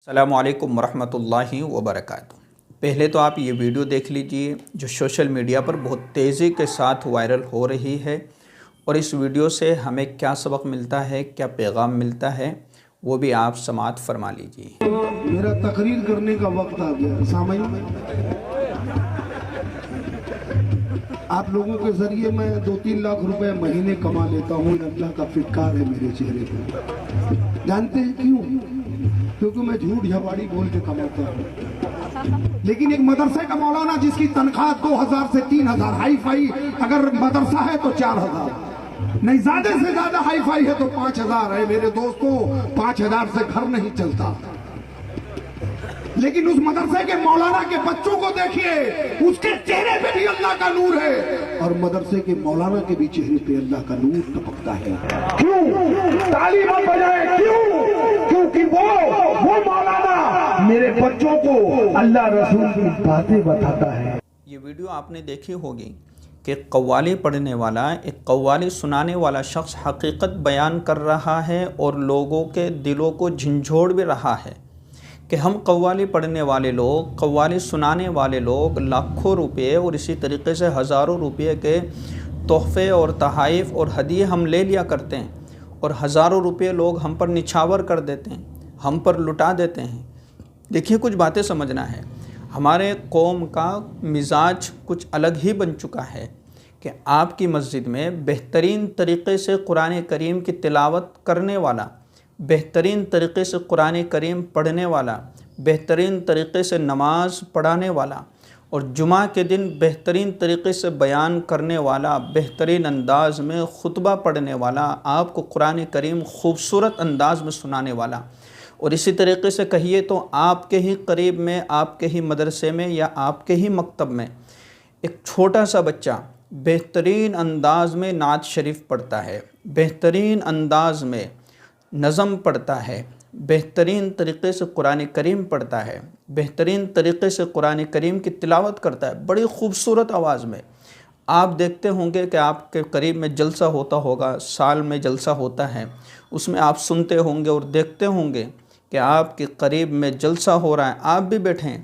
السلام علیکم ورحمۃ اللہ وبرکاتہ۔ پہلے تو آپ یہ ویڈیو دیکھ لیجئے جو سوشل میڈیا پر بہت تیزی کے ساتھ وائرل ہو رہی ہے، اور اس ویڈیو سے ہمیں کیا سبق ملتا ہے، کیا پیغام ملتا ہے، وہ بھی آپ سماعت فرما لیجئے۔ میرا تقریر کرنے کا وقت آ گیا۔ سامعین، آپ لوگوں کے ذریعے میں 2-3 لاکھ روپے مہینے کما لیتا ہوں۔ اللہ کا فٹکار ہے میرے چہرے پہ۔ جانتے ہیں کیوں؟ کیونکہ میں جھوٹ جھپاڑی بول کے کماتا ہوں۔ لیکن ایک مدرسے کا مولانا جس کی تنخواہ 2000 سے 3000 ہائی فائی اگر مدرسہ ہے تو 4000، نہیں زیادہ سے زیادہ ہائی فائی ہے تو 5000 ہے۔ میرے دوستوں، 5000 سے گھر نہیں چلتا۔ لیکن اس مدرسے کے مولانا کے بچوں کو دیکھیے، اس کے چہرے پہ بھی اللہ کا نور ہے، اور مدرسے کے مولانا کے بھی چہرے پہ اللہ کا نور ٹپکتا ہے۔ کیوں؟ تالی مت بجائے، کیوں؟ کیونکہ وہ مولانا میرے بچوں کو اللہ رسول کی باتیں بتاتا ہے۔ یہ ویڈیو آپ نے دیکھی ہوگی کہ قوالی پڑھنے والا، ایک قوالی سنانے والا شخص حقیقت بیان کر رہا ہے اور لوگوں کے دلوں کو جھنجھوڑ بھی رہا ہے کہ ہم قوالی پڑھنے والے لوگ، قوالی سنانے والے لوگ لاکھوں روپے اور اسی طریقے سے ہزاروں روپے کے تحفے اور تحائف اور ہدیے ہم لے لیا کرتے ہیں، اور ہزاروں روپے لوگ ہم پر نچھاور کر دیتے ہیں، ہم پر لٹا دیتے ہیں۔ دیکھیے، کچھ باتیں سمجھنا ہے۔ ہمارے قوم کا مزاج کچھ الگ ہی بن چکا ہے کہ آپ کی مسجد میں بہترین طریقے سے قرآن کریم کی تلاوت کرنے والا، بہترین طریقے سے قرآن کریم پڑھنے والا، بہترین طریقے سے نماز پڑھانے والا، اور جمعہ کے دن بہترین طریقے سے بیان کرنے والا، بہترین انداز میں خطبہ پڑھنے والا، آپ کو قرآن کریم خوبصورت انداز میں سنانے والا، اور اسی طریقے سے کہیے تو آپ کے ہی قریب میں، آپ کے ہی مدرسے میں یا آپ کے ہی مکتب میں ایک چھوٹا سا بچہ بہترین انداز میں نعت شریف پڑھتا ہے، بہترین انداز میں نظم پڑھتا ہے، بہترین طریقے سے قرآن کریم پڑھتا ہے، بہترین طریقے سے قرآن کریم کی تلاوت کرتا ہے، بڑی خوبصورت آواز میں۔ آپ دیکھتے ہوں گے کہ آپ کے قریب میں جلسہ ہوتا ہوگا، سال میں جلسہ ہوتا ہے، اس میں آپ سنتے ہوں گے اور دیکھتے ہوں گے کہ آپ کے قریب میں جلسہ ہو رہا ہے، آپ بھی بیٹھیں،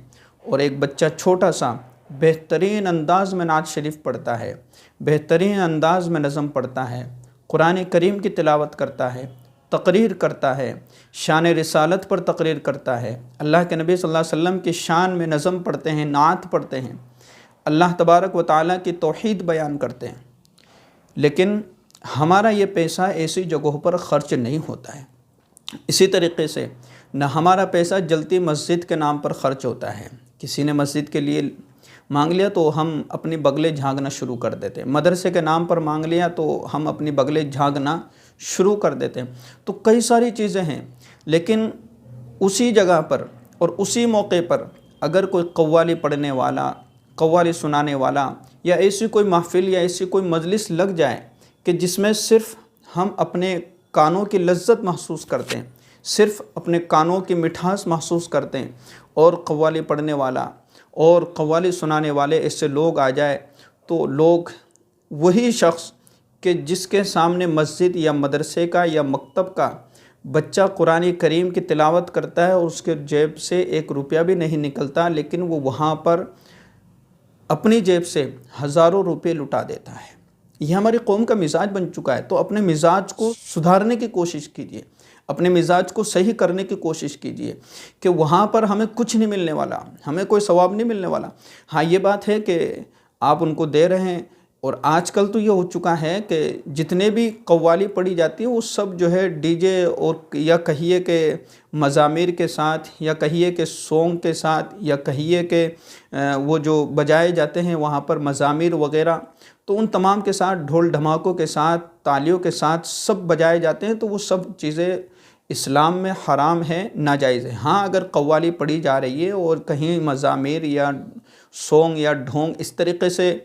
اور ایک بچہ چھوٹا سا بہترین انداز میں نعت شریف پڑھتا ہے، بہترین انداز میں نظم پڑھتا ہے، قرآن کریم کی تلاوت کرتا ہے، تقریر کرتا ہے، شان رسالت پر تقریر کرتا ہے، اللہ کے نبی صلی اللہ علیہ وسلم کی شان میں نظم پڑھتے ہیں، نعت پڑھتے ہیں، اللہ تبارک و تعالیٰ کی توحید بیان کرتے ہیں۔ لیکن ہمارا یہ پیسہ ایسی جگہوں پر خرچ نہیں ہوتا ہے۔ اسی طریقے سے نہ ہمارا پیسہ جلتی مسجد کے نام پر خرچ ہوتا ہے۔ کسی نے مسجد کے لیے مانگ لیا تو ہم اپنی بغلیں جھانکنا شروع کر دیتے ہیں، مدرسے کے نام پر مانگ لیا تو ہم اپنی بغلیں جھانکنا شروع کر دیتے ہیں۔ تو کئی ساری چیزیں ہیں، لیکن اسی جگہ پر اور اسی موقع پر اگر کوئی قوالی پڑھنے والا، قوالی سنانے والا، یا ایسی کوئی محفل یا ایسی کوئی مجلس لگ جائے کہ جس میں صرف ہم اپنے کانوں کی لذت محسوس کرتے ہیں، صرف اپنے کانوں کی مٹھاس محسوس کرتے ہیں، اور قوالی پڑھنے والا اور قوالی سنانے والے ایسے لوگ آ جائے، تو لوگ وہی شخص کہ جس کے سامنے مسجد یا مدرسے کا یا مکتب کا بچہ قرآن کریم کی تلاوت کرتا ہے اور اس کے جیب سے 1 روپیہ بھی نہیں نکلتا، لیکن وہ وہاں پر اپنی جیب سے ہزاروں روپے لٹا دیتا ہے۔ یہ ہماری قوم کا مزاج بن چکا ہے۔ تو اپنے مزاج کو سدھارنے کی کوشش کیجیے، اپنے مزاج کو صحیح کرنے کی کوشش کیجیے کہ وہاں پر ہمیں کچھ نہیں ملنے والا، ہمیں کوئی ثواب نہیں ملنے والا۔ ہاں، یہ بات ہے کہ آپ ان کو دے رہے ہیں، اور آج کل تو یہ ہو چکا ہے کہ جتنے بھی قوالی پڑھی جاتی ہیں وہ سب جو ہے ڈی جے اور یا کہیے کہ مزامیر کے ساتھ، یا کہیے کہ سونگ کے ساتھ، یا کہیے کہ وہ جو بجائے جاتے ہیں وہاں پر مزامیر وغیرہ، تو ان تمام کے ساتھ ڈھول ڈھماکوں کے ساتھ، تالیوں کے ساتھ سب بجائے جاتے ہیں، تو وہ سب چیزیں اسلام میں حرام ہے، ناجائز ہے۔ ہاں، اگر قوالی پڑھی جا رہی ہے اور کہیں مزامیر یا سونگ یا ڈھونگ اس طریقے سے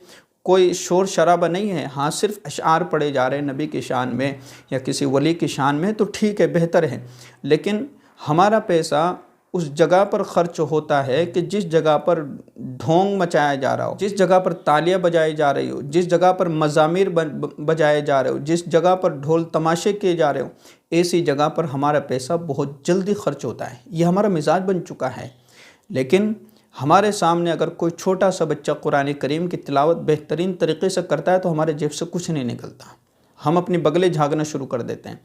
کوئی شور شرابہ نہیں ہے، ہاں صرف اشعار پڑھے جا رہے ہیں نبی کی شان میں یا کسی ولی کی شان میں، تو ٹھیک ہے، بہتر ہے۔ لیکن ہمارا پیسہ اس جگہ پر خرچ ہوتا ہے کہ جس جگہ پر ڈھونگ مچایا جا رہا ہو، جس جگہ پر تالیاں بجائی جا رہی ہو، جس جگہ پر مزامیر بجائے جا رہے ہو، جس جگہ پر ڈھول تماشے کیے جا رہے ہو، ایسی جگہ پر ہمارا پیسہ بہت جلدی خرچ ہوتا ہے۔ یہ ہمارا مزاج بن چکا ہے۔ لیکن ہمارے سامنے اگر کوئی چھوٹا سا بچہ قرآن کریم کی تلاوت بہترین طریقے سے کرتا ہے تو ہمارے جیب سے کچھ نہیں نکلتا، ہم اپنی بغلیں جھانکنا شروع کر دیتے ہیں۔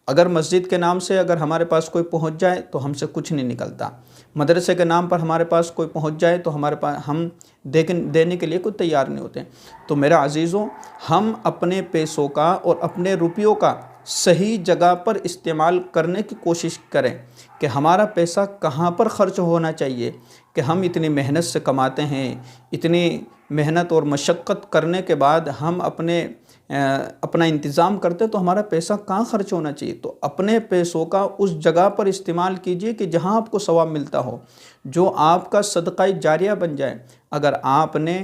اگر مسجد کے نام سے اگر ہمارے پاس کوئی پہنچ جائے تو ہم سے کچھ نہیں نکلتا، مدرسے کے نام پر ہمارے پاس کوئی پہنچ جائے تو ہمارے پاس ہم دینے کے لیے کوئی تیار نہیں ہوتے۔ تو میرا عزیزوں، ہم اپنے پیسوں کا اور اپنے روپیوں کا صحیح جگہ پر استعمال کرنے کی کوشش کریں کہ ہمارا پیسہ کہاں پر خرچ ہونا چاہیے، کہ ہم اتنی محنت سے کماتے ہیں، اتنی محنت اور مشقت کرنے کے بعد ہم اپنا انتظام کرتے تو ہمارا پیسہ کہاں خرچ ہونا چاہیے۔ تو اپنے پیسوں کا اس جگہ پر استعمال کیجئے کہ جہاں آپ کو ثواب ملتا ہو، جو آپ کا صدقہ جاریہ بن جائے۔ اگر آپ نے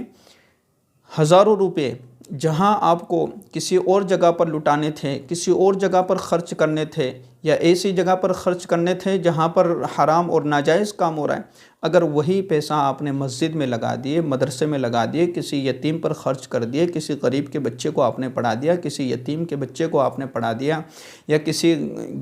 ہزاروں روپے جہاں آپ کو کسی اور جگہ پر لٹانے تھے، کسی اور جگہ پر خرچ کرنے تھے، یا ایسی جگہ پر خرچ کرنے تھے جہاں پر حرام اور ناجائز کام ہو رہا ہے، اگر وہی پیسہ آپ نے مسجد میں لگا دیے، مدرسے میں لگا دیے، کسی یتیم پر خرچ کر دیے، کسی غریب کے بچے کو آپ نے پڑھا دیا، کسی یتیم کے بچے کو آپ نے پڑھا دیا، یا کسی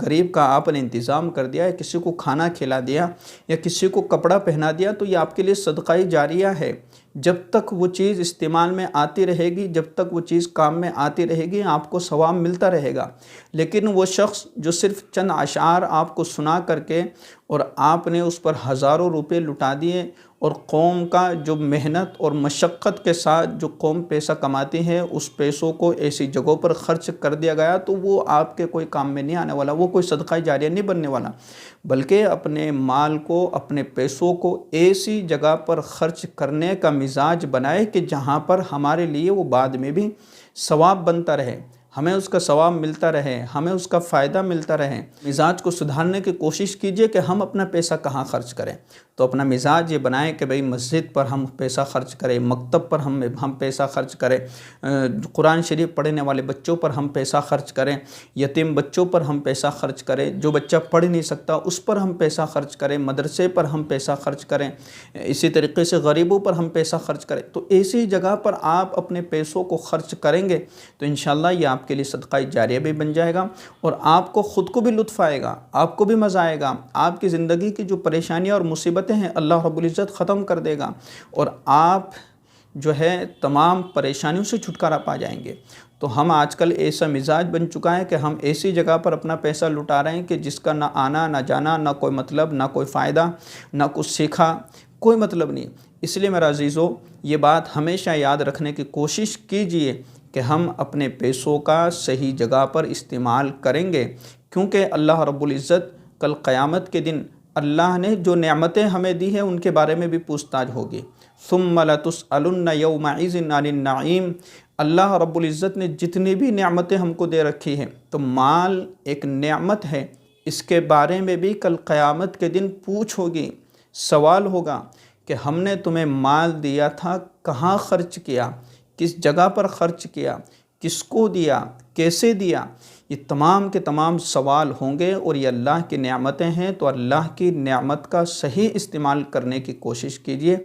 غریب کا آپ نے انتظام کر دیا، یا کسی کو کھانا کھلا دیا، یا کسی کو کپڑا پہنا دیا، تو یہ آپ کے لیے صدقہ جاریہ ہے۔ جب تک وہ چیز استعمال میں آتی رہے گی، جب تک وہ چیز کام میں آتی رہے گی، آپ کو ثواب ملتا رہے گا۔ لیکن وہ شخص جو صرف چند اشعار آپ کو سنا کر کے اور آپ نے اس پر ہزاروں روپے لٹا دیے، اور قوم کا جو محنت اور مشقت کے ساتھ جو قوم پیسہ کماتی ہے اس پیسوں کو ایسی جگہوں پر خرچ کر دیا گیا، تو وہ آپ کے کوئی کام میں نہیں آنے والا، وہ کوئی صدقہ جاریہ نہیں بننے والا۔ بلکہ اپنے مال کو، اپنے پیسوں کو ایسی جگہ پر خرچ کرنے کا مزاج بنائے کہ جہاں پر ہمارے لیے وہ بعد میں بھی ثواب بنتا رہے، ہمیں اس کا ثواب ملتا رہے، ہمیں اس کا فائدہ ملتا رہے۔ مزاج کو سدھارنے کی کوشش کیجئے کہ ہم اپنا پیسہ کہاں خرچ کریں۔ تو اپنا مزاج یہ بنائیں کہ بھئی مسجد پر ہم پیسہ خرچ کریں، مکتب پر ہم پیسہ خرچ کریں، قرآن شریف پڑھنے والے بچوں پر ہم پیسہ خرچ کریں، یتیم بچوں پر ہم پیسہ خرچ کریں، جو بچہ پڑھ نہیں سکتا اس پر ہم پیسہ خرچ کریں، مدرسے پر ہم پیسہ خرچ کریں، اسی طریقے سے غریبوں پر ہم پیسہ خرچ کریں۔ تو ایسی جگہ پر آپ اپنے پیسوں کو خرچ کریں گے تو انشاءاللہ یہ آپ کے لیے صدقہ جاریہ بھی بن جائے گا، اور آپ کو خود کو بھی لطف آئے گا، آپ کو بھی مزہ آئے گا، آپ کی زندگی کی جو پریشانیاں اور مصیبتیں ہیں اللہ رب العزت ختم کر دے گا، اور آپ جو ہے تمام پریشانیوں سے چھٹکارا پا جائیں گے۔ تو ہم آج کل ایسا مزاج بن چکا ہے کہ ہم ایسی جگہ پر اپنا پیسہ لٹا رہے ہیں کہ جس کا نہ آنا نہ جانا، نہ کوئی مطلب، نہ کوئی فائدہ، نہ کچھ سیکھا، کوئی مطلب نہیں۔ اس لیے میرا عزیزو، یہ بات ہمیشہ یاد رکھنے کی کوشش کیجئے کہ ہم اپنے پیسوں کا صحیح جگہ پر استعمال کریں گے، کیونکہ اللہ رب العزت کل قیامت کے دن اللہ نے جو نعمتیں ہمیں دی ہیں ان کے بارے میں بھی پوچھ تاچھ ہوگی۔ ثم لتسألن یومئذ عن النعیم۔ اللہ رب العزت نے جتنی بھی نعمتیں ہم کو دے رکھی ہیں، تو مال ایک نعمت ہے، اس کے بارے میں بھی کل قیامت کے دن پوچھ ہوگی، سوال ہوگا کہ ہم نے تمہیں مال دیا تھا، کہاں خرچ کیا، کس جگہ پر خرچ کیا، کس کو دیا، کیسے دیا۔ یہ تمام کے تمام سوال ہوں گے، اور یہ اللہ کی نعمتیں ہیں، تو اللہ کی نعمت کا صحیح استعمال کرنے کی کوشش کیجئے۔